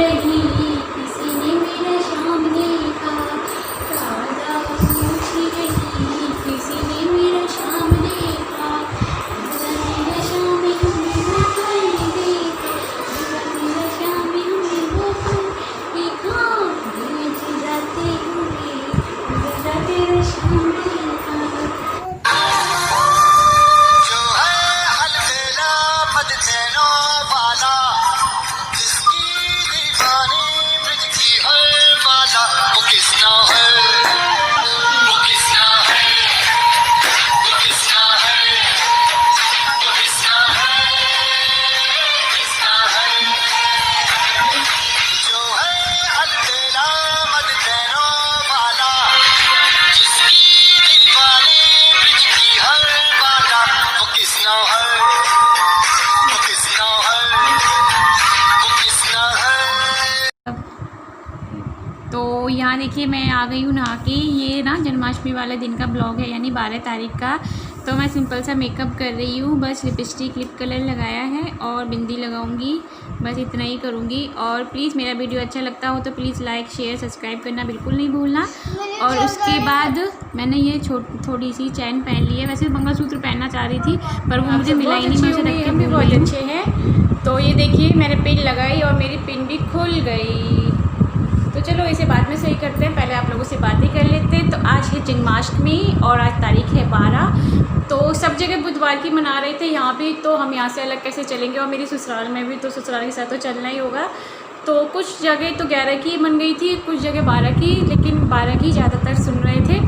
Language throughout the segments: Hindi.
रही, किसी ने मेरा शाम देखा, राधा पूछी रही, किसी ने मेरा शाम देखा, मेरा शाम हमने वो पल देखा, मेरा शाम हमने वो पल देखा, मैं जाते हुए मेरा तेरा शाम देखा। जो है अलबेला मददेनो वाला, जिसकी दीवानी ब्रिज की हर वाला, वो किसना है, वो किसना है, वो किसना है, वो किसना है, किसना है। जो है अलबेला मददेनो वाला, जिसकी दीवानी ब्रिज की हर वाला, वो किसना है, वो किसना है, वो किसना है। तो यहाँ देखिए मैं आ गई हूँ नहा के। ये ना जन्माष्टमी वाले दिन का ब्लॉग है, यानी 12 तारीख का। तो मैं सिंपल सा मेकअप कर रही हूँ, बस लिपस्टिक लिप कलर लगाया है और बिंदी लगाऊंगी, बस इतना ही करूँगी। और प्लीज़ मेरा वीडियो अच्छा लगता हो तो प्लीज़ लाइक शेयर सब्सक्राइब करना बिल्कुल नहीं भूलना। और उसके बाद मैंने ये थोड़ी सी चैन पहन ली है। वैसे मंगलसूत्र पहनना चाह रही थी पर वो मुझे मिला ही नहीं, मैं उसे रख के भी बहुत अच्छे हैं। तो ये देखिए मैंने पिन लगाई और मेरी पिन भी खुल गई। तो चलो इसे बाद में सही करते हैं, पहले आप लोगों से बातें कर लेते हैं। तो आज है जन्माष्टमी और आज तारीख है 12। तो सब जगह बुधवार की मना रहे थे, यहाँ भी, तो हम यहाँ से अलग कैसे चलेंगे। और मेरी ससुराल में भी, तो ससुराल के साथ तो चलना ही होगा। तो कुछ जगह तो 11 की बन गई थी, कुछ जगह 12 की, लेकिन 12 की ज़्यादातर सुन रहे थे।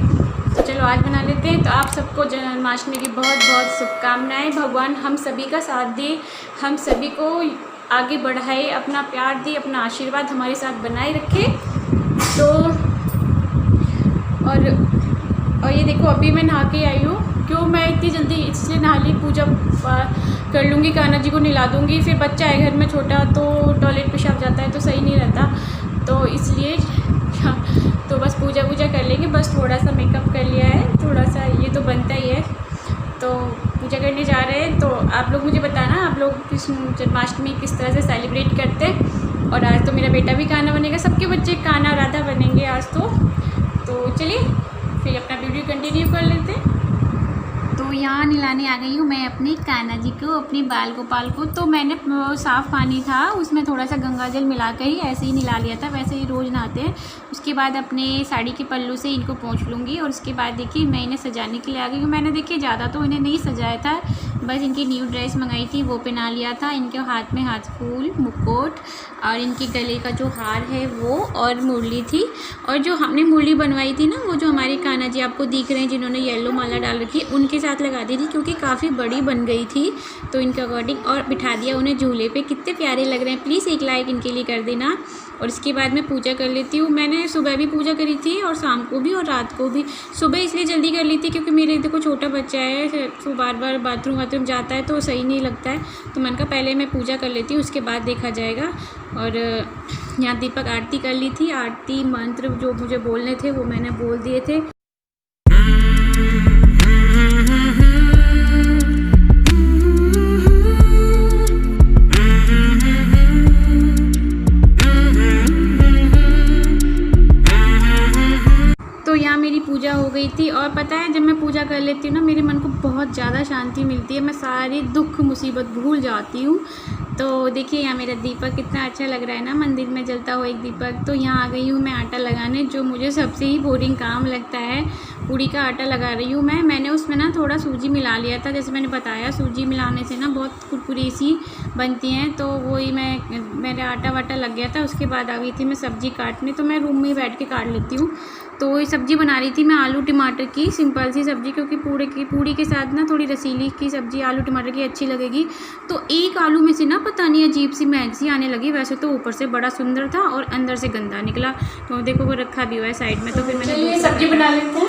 तो चलो आज बना लेते हैं। तो आप सबको जन्माष्टमी की बहुत बहुत शुभकामनाएँ। भगवान हम सभी का साथ दे, हम सभी को आगे बढ़ाए, अपना प्यार दे, अपना आशीर्वाद हमारे साथ बनाए रखे। तो और ये देखो अभी मैं नहा के आई हूँ। क्यों मैं इतनी जल्दी इसलिए नहा ली, पूजा कर लूँगी, कान्हा जी को नहला दूँगी। फिर बच्चा है घर में छोटा, तो टॉयलेट पेशाब जाता है तो सही नहीं रहता, तो इसलिए तो बस पूजा कर लेंगे। बस थोड़ा सा मेकअप कर लिया है, थोड़ा सा ये तो बनता ही है। तो पूजा करने जा रहे हैं। तो आप लोग मुझे बताना आप लोग किस जन्माष्टमी किस तरह से सेलिब्रेट करते हैं। और आज तो मेरा बेटा भी कान्हा बनेगा, सबके बच्चे कान्हा राधा बनेंगे आज तो चलिए फिर अपना वीडियो कंटिन्यू कर लेते हैं। तो यहाँ नहलाने आ गई हूँ मैं अपने कान्हा जी को, अपने बाल गोपाल को। तो मैंने साफ़ पानी था उसमें थोड़ा सा गंगा जल मिला कर ही ऐसे ही नहला लिया था, वैसे ही रोज़ नहाते हैं। उसके बाद अपने साड़ी के पल्लू से इनको पोंछ लूँगी। और उसके बाद देखिए मैं इन्हें सजाने के लिए आ गई हूँ। मैंने देखिए ज़्यादा तो इन्हें नहीं सजाया था, बस इनकी न्यू ड्रेस मंगाई थी वो पहना लिया था। इनके हाथ में हाथ फूल, मुकुट और इनके गले का जो हार है वो, और मुरली थी। और जो हमने मुरली बनवाई थी ना, वो जो हमारे कान्हा जी आपको दिख रहे हैं जिन्होंने येलो माला डाल रखी, उनके साथ लगा दी थी, क्योंकि काफ़ी बड़ी बन गई थी तो इनके अकॉर्डिंग। और बिठा दिया उन्हें झूले पे। कितने प्यारे लग रहे हैं, प्लीज़ एक लाइक इनके लिए कर देना। और इसके बाद मैं पूजा कर लेती हूँ। मैंने सुबह भी पूजा करी थी और शाम को भी और रात को भी। सुबह इसलिए जल्दी कर ली थी क्योंकि मेरे देखो छोटा बच्चा है, तो बार बार बाथरूम जाता है तो सही नहीं लगता है। तो मैंने कहा पहले मैं पूजा कर लेती हूँ, उसके बाद देखा जाएगा। और यहाँ दीपक आरती कर ली थी। आरती मंत्र जो मुझे बोलने थे वो मैंने बोल दिए थे। यहाँ मेरी पूजा हो गई थी। और पता है जब मैं पूजा कर लेती हूँ ना, मेरे मन को बहुत ज़्यादा शांति मिलती है, मैं सारी दुख मुसीबत भूल जाती हूँ। तो देखिए यहाँ मेरा दीपक कितना अच्छा लग रहा है ना, मंदिर में जलता हुआ एक दीपक। तो यहाँ आ गई हूँ मैं आटा लगाने, जो मुझे सबसे ही बोरिंग काम लगता है। पूड़ी का आटा लगा रही हूँ मैंने उसमें ना थोड़ा सूजी मिला लिया था, जैसे मैंने बताया सूजी मिलाने से ना बहुत कुरकुरी सी बनती हैं। तो वही मेरा आटा वाटा लग गया था। उसके बाद आ गई थी मैं सब्ज़ी काटने, तो मैं रूम में ही बैठ के काट लेती हूँ। तो ये सब्ज़ी बना रही थी मैं आलू टमाटर की, सिंपल सी सब्ज़ी, क्योंकि पूड़ी के साथ ना थोड़ी रसीली की सब्ज़ी आलू टमाटर की अच्छी लगेगी। तो एक आलू में से ना पता नहीं अजीब सी महक सी आने लगी। वैसे तो ऊपर से बड़ा सुंदर था और अंदर से गंदा निकला। तो देखो वो रखा भी हुआ है साइड में। तो फिर मैंने सब्ज़ी बना लेते हैं।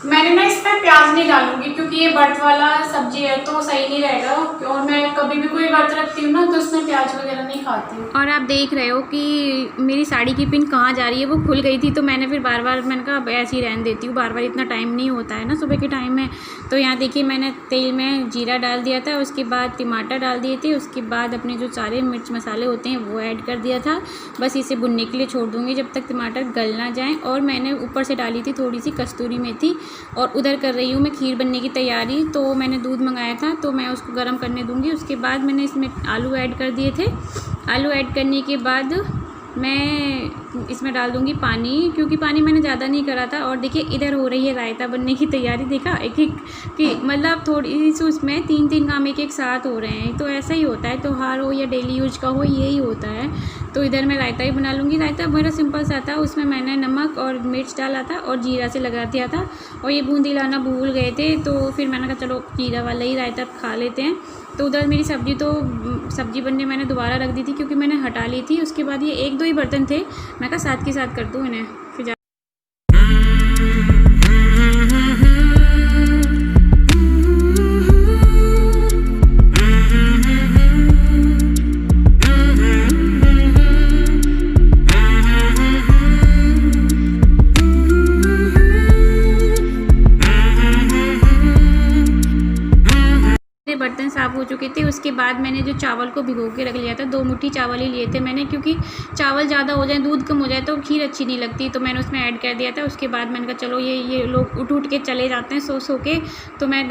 मैंने ना इसमें प्याज नहीं डालूंगी क्योंकि ये व्रत वाला सब्जी है तो सही नहीं रहेगा। और मैं कभी भी कोई व्रत रखती हूँ ना तो उसमें प्याज वगैरह नहीं खाती हूँ। और आप देख रहे हो कि मेरी साड़ी की पिन कहाँ जा रही है, वो खुल गई थी तो मैंने फिर बार बार मैंने कहा अब ऐसे ही रहने देती हूँ, बार बार इतना टाइम नहीं होता है ना सुबह के टाइम में। तो यहाँ देखिए मैंने तेल में जीरा डाल दिया था, उसके बाद टमाटर डाल दिए थे, उसके बाद अपने जो सारे मिर्च मसाले होते हैं वो ऐड कर दिया था। बस इसे भुनने के लिए छोड़ दूँगी जब तक टमाटर गल ना जाए। और मैंने ऊपर से डाली थी थोड़ी सी कस्तूरी मेथी। और उधर कर रही हूँ मैं खीर बनने की तैयारी। तो मैंने दूध मंगाया था तो मैं उसको गर्म करने दूँगी। उसके बाद मैंने इसमें आलू ऐड कर दिए थे। आलू ऐड करने के बाद मैं इसमें डाल दूँगी पानी, क्योंकि पानी मैंने ज़्यादा नहीं करा था। और देखिए इधर हो रही है रायता बनने की तैयारी। देखा एक एक कि मतलब थोड़ी सी उसमें तीन तीन काम एक एक साथ हो रहे हैं। तो ऐसा ही होता है, त्योहार हो या डेली यूज का हो, यही होता है। तो इधर मैं रायता ही बना लूँगी। रायता मेरा सिंपल सा था, उसमें मैंने नमक और मिर्च डाला था और जीरा से लगा दिया था। और ये बूंदी लाना भूल गए थे तो फिर मैंने कहा चलो जीरा वाला ही रायता खा लेते हैं। तो उधर मेरी सब्ज़ी बनने मैंने दोबारा रख दी थी क्योंकि मैंने हटा ली थी। उसके बाद ये एक दो ही बर्तन थे, मैं कहा साथ के साथ कर दूँ इन्हें फिर जा। बर्तन साफ़ हो चुके थे। उसके बाद मैंने जो चावल को भिगो के रख लिया था, 2 मुट्ठी चावल ही लिए थे मैंने, क्योंकि चावल ज़्यादा हो जाए, दूध कम हो जाए तो खीर अच्छी नहीं लगती। तो मैंने उसमें ऐड कर दिया था। उसके बाद मैंने कहा चलो ये लोग उठ के चले जाते हैं सो के। तो मैं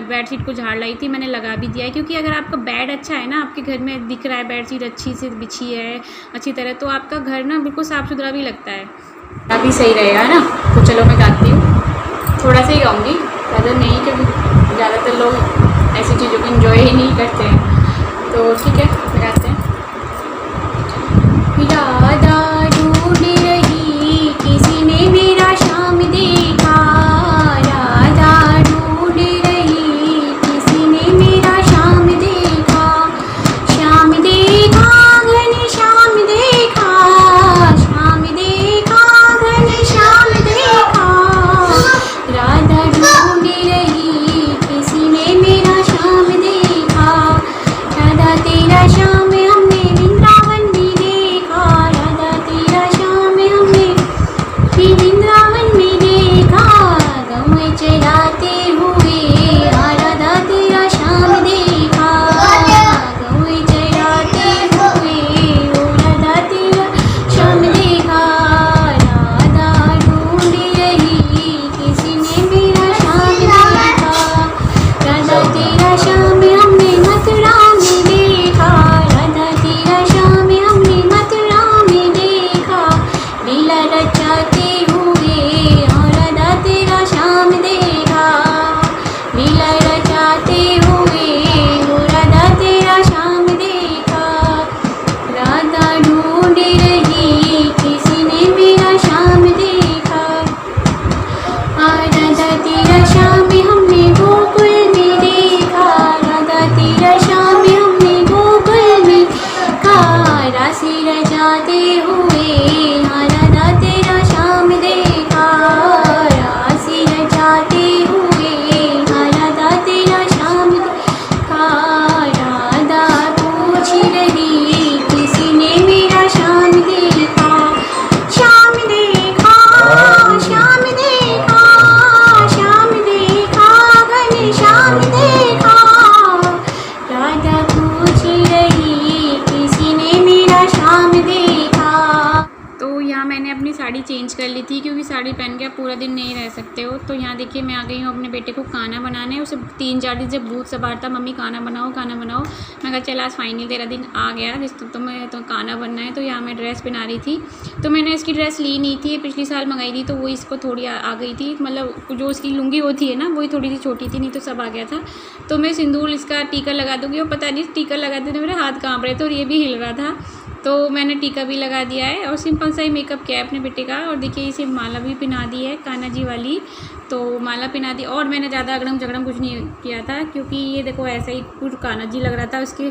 बेडशीट को झाड़ लाई थी, मैंने लगा भी दिया है। क्योंकि अगर आपका बेड अच्छा है ना, आपके घर में दिख रहा है बेडशीट अच्छी से बिछी है अच्छी तरह, तो आपका घर ना बिल्कुल साफ़ सुथरा भी लगता है, अभी सही रहेगा ना। तो चलो मैं गाती हूँ, थोड़ा सा ही गाऊँगी, ज़्यादा नहीं, क्योंकि ज़्यादातर लोग ऐसी चीज़ों को एंजॉय ही नहीं करते हैं। तो ठीक है लगाते हैं। राधा ढूंढ रही किसी ने मेरा शाम देखा, राधा ढूंढ रही किसी ने मेरा शाम देखा, शाम देखा घन श्याम देखा, शाम देखा घन श्याम देखा, राधा ढूंढ रही किसी ने मेरा शाम देखा, राधा तेरा शाम हमने वृंदावन में देखा, राधा तेरा शाम हमने भी वृंदावन में देखा, गाँव में चलाते हुए राधा तेरा शाम देखा, गाँव में चलाते हुए राधा तेरा शाम देखा, राधा ढूंढ रही किसी ने मेरा शाम देखा, राधा तेरा शाम हमने मथुरा में देखा, राधा तेरा शाम हमने मथुरा में देखा, लीला रचाते हुए राधा तेरा शाम देखा, लीला रचाते हुए राधा तेरा शाम देखा, राधा ढूंढ रही किसी ने मेरा शाम देखा, राधा तेरा शाम हमने गोकुल में देखा, राधा तेरा शाम हमने गोकुल में देखा, राशि रचाते हुए राधा तेरा शाम देखा, राशि रचाते हुए राधा तेरा शाम देखा, राधा पूछ रही किसी ने मेरा शाम देखा, शाम देखा, शाम देखा, शाम देखा घन श्याम देखा, राधा पूछ रही किसी ने मेरा शाम देखा। तो यहाँ मैंने अपनी साड़ी चेंज कर ली थी क्योंकि साड़ी पहन के आप पूरा दिन नहीं रह सकते हो। तो यहाँ देखिए मैं आ गई हूँ अपने बेटे को खाना बनाने। उसे 3-4 दिन जब भूत सवार था, मम्मी खाना बनाओ खाना बनाओ, मैं कहा चल आज फाइनल तेरा दिन आ गया जिस तो मैं तो खाना बनना है। तो यहाँ मैं ड्रेस बना रही थी। तो मैंने इसकी ड्रेस ली नहीं थी, पिछली साल मंगाई थी तो वो इसको थोड़ी आ गई थी, मतलब जो उसकी लुंगी होती है ना वही थोड़ी सी छोटी थी, नहीं तो सब आ गया था। तो मैं सिंदूर इसका टीका लगा दूँगी और पता नहीं टीका लगाते थे मेरे हाथ काँप रहे थे और ये भी हिल रहा था। तो मैंने टीका भी लगा दिया है और सिंपल सा ही मेकअप किया है अपने बेटे का। और देखिए इसे माला भी पहना दी है कान्हा जी वाली, तो माला पहना दी। और मैंने ज़्यादा अगड़म झगड़म कुछ नहीं किया था क्योंकि ये देखो ऐसा ही कुछ कान्हा जी लग रहा था उसके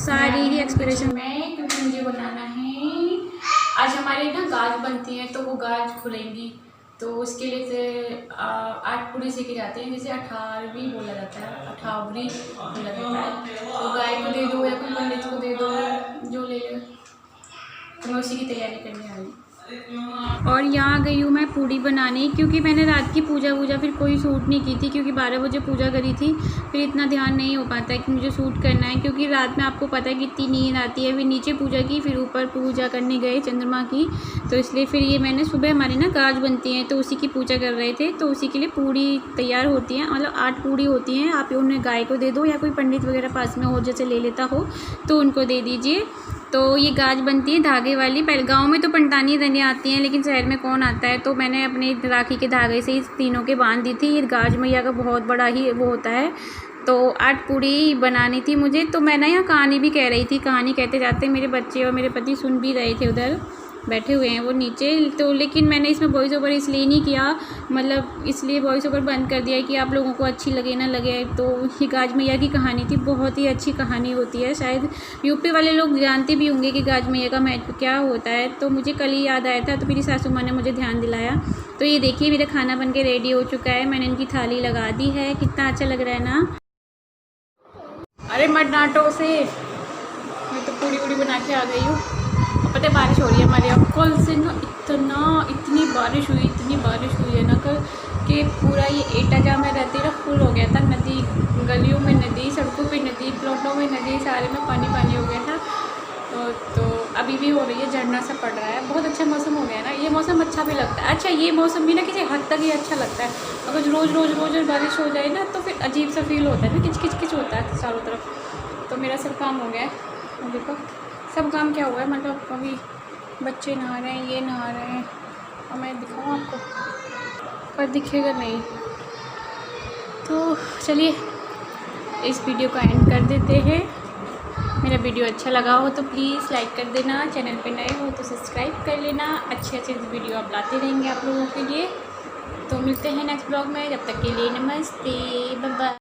सारी ही एक्सप्रेशन में। क्योंकि मुझे बनाना है आज हमारे ना गाज बनती है तो वो गाज खुलेंगी तो उसके लिए से 8 पूड़ी सीखी जाती हैं, जिसे 18वीं बोला जाता है, 18वीं बोला जाता है। तो गाय को दे दो या कोई पंडित को दे दो, जो ले ले। तो मैं उसी की तैयारी करने आई। और यहाँ गई हूँ मैं पूड़ी बनाने, क्योंकि मैंने रात की पूजा फिर कोई सूट नहीं की थी, क्योंकि 12 बजे पूजा करी थी। फिर इतना ध्यान नहीं हो पाता है कि मुझे सूट करना है, क्योंकि रात में आपको पता है कितनी नींद आती है। फिर नीचे पूजा की, फिर ऊपर पूजा करने गए चंद्रमा की, तो इसलिए फिर ये मैंने सुबह हमारे ना गाज बनती हैं, तो उसी की पूजा कर रहे थे। तो उसी के लिए पूड़ी तैयार होती हैं, मतलब 8 पूड़ी होती हैं। आप उन्हें गाय को दे दो या कोई पंडित वगैरह पास में हो जैसे ले लेता हो तो उनको दे दीजिए। तो ये गाज बनती है धागे वाली। पहले गांव में तो पंटानी धनिया आती हैं, लेकिन शहर में कौन आता है, तो मैंने अपने राखी के धागे से इस तीनों के बांध दी थी। ये गाज मैया का बहुत बड़ा ही वो होता है। तो 8 पूड़ी बनानी थी मुझे। तो मैं ना यहाँ कहानी भी कह रही थी, कहानी कहते जाते मेरे बच्चे और मेरे पति सुन भी रहे थे, उधर बैठे हुए हैं वो नीचे। तो लेकिन मैंने इसमें वॉइस ओवर इसलिए नहीं किया, मतलब इसलिए वॉइस ओवर बंद कर दिया कि आप लोगों को अच्छी लगे ना लगे। तो ये गाज मैया की कहानी थी, बहुत ही अच्छी कहानी होती है। शायद यूपी वाले लोग जानते भी होंगे कि गाज मैया का महत्व क्या होता है। तो मुझे कल ही याद आया था, तो मेरी सासू माँ ने मुझे ध्यान दिलाया। तो ये देखिए मेरा खाना बन के रेडी हो चुका है, मैंने इनकी थाली लगा दी है। कितना अच्छा लग रहा है ना। अरे मत डांटो से, मैं तो पूड़ी बना के आ गई हूँ। पता है बारिश हो रही है हमारे यहाँ, कल से ना इतनी बारिश हुई है ना कल, कि पूरा ये एटा जहाँ मैं रहती ना फुल हो गया था। नदी, गलियों में नदी, सड़कों पे नदी, प्लॉटों में नदी, सारे में पानी हो गया था। तो अभी भी हो रही है, झरना सा पड़ रहा है। बहुत अच्छा मौसम हो गया ना, ये मौसम अच्छा भी लगता है। अच्छा ये मौसम भी ना किसी हद तक ही अच्छा लगता है। अगर रोज़ बारिश हो जाए ना तो फिर अजीब सा फील होता है ना, किच होता है चारों तरफ। तो मेरा सब काम हो गया है, देखो सब काम क्या हुआ है, मतलब अभी बच्चे नहा रहे हैं, ये नहा रहे हैं, और मैं दिखाऊँ आपको पर दिखेगा नहीं। तो चलिए इस वीडियो को एंड कर देते हैं। मेरा वीडियो अच्छा लगा हो तो प्लीज़ लाइक कर देना, चैनल पे नए हो तो सब्सक्राइब कर लेना। अच्छे वीडियो आप लाते रहेंगे आप लोगों के लिए। तो मिलते हैं नेक्स्ट ब्लॉग में, जब तक के लिए नमस्ते, बाय बाय।